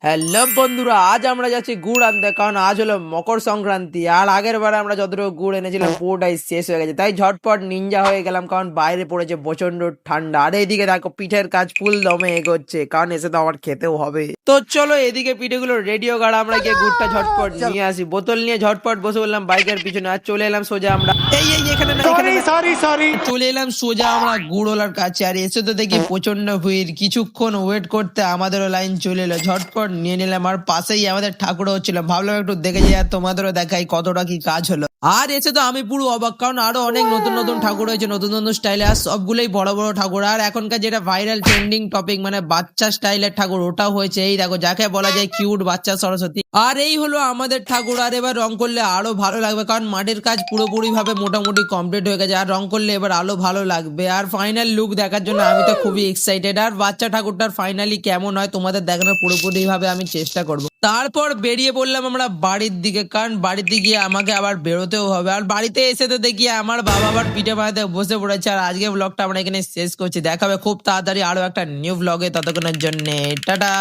Hello বন্ধুরা, আজ আমরা যাচ্ছি গুড় আনতে, কারণ আজ হলো মকর সংক্রান্তি। আর আগের বারে আমরা যতটুকু গুড় এনেছিলাম পুরোটাই শেষ হয়ে গেছে, তাই ঝটপট নিনজা হয়ে গেলাম, কারণ বাইরে পড়েছে প্রচন্ড ঠান্ডা। আর এইদিকে দেখো পিঠের কাজ ফুল দমে এগোচ্ছে, কারণ এসে তো আমার খেতেও হবে। তো চলো এদিকে পিঠেগুলো রেডিও গাড়া, আমরা গিয়ে গুড়টা ঝটপট নিয়ে আসি। বোতল নিয়ে ঝটপট বসে বললাম বাইকের পিছনে, আর চলে এলাম সোজা আমরা এই এখানে না, এখানে না। চলে এলাম সোজা আমরা গুড়ওয়ালার কাছে। আর এসে তো দেখি প্রচন্ড ভিড়, কিছুক্ষণ ওয়েট করতে আমাদেরও লাইন চলে এলো। ঝটপট নিয়ে নিলাম, আর পাশেই আমাদের ঠাকুর হচ্ছিল, ভাবলাম একটু দেখে যাই আর তোমাদেরও দেখাই কতটা কি কাজ হলো। আর এসে তো আমি পুরো অবাক, কারণ আরো অনেক নতুন নতুন ঠাকুর হয়েছে, নতুন নতুন স্টাইলে, আর সবগুলোই বড় বড় ঠাকুর। আর এখনকার যেটা ভাইরাল ট্রেন্ডিং টপিক মানে বাচ্চা স্টাইলের ঠাকুর, ওটাও হয়েছে। এই দেখো, যাকে বলা যায় কিউট বাচ্চা সরস্বতী। আর এই হলো আমাদের ঠাকুর। আর এবার রং করলে আরো ভালো লাগবে, কারণ মাটির কাজ পুরোপুরি ভাবে মোটামুটি কমপ্লিট হয়ে গেছে। আর রং করলে এবার আরো ভালো লাগবে। আর ফাইনাল লুক দেখার জন্য আমি তো খুবই এক্সাইটেড। আর বাচ্চা ঠাকুরটার ফাইনালি কেমন হয় তোমাদের দেখানোর পুরোপুরি ভাবে আমি চেষ্টা করব। তারপর বেরিয়ে পড়লাম আমরা বাড়ির দিকে, কারণ বাড়িতে গিয়ে আমাকে আবার বেরোতেও হবে। আর বাড়িতে এসে তো দেখি আমার বাবা আবার পিঠে বানাতে বসে পড়েছে। আর আজকে ব্লগটা আমরা এখানে শেষ করছি, দেখাবে খুব তাড়াতাড়ি আরো একটা নিউ ব্লগে। ততক্ষণের জন্য টাটা।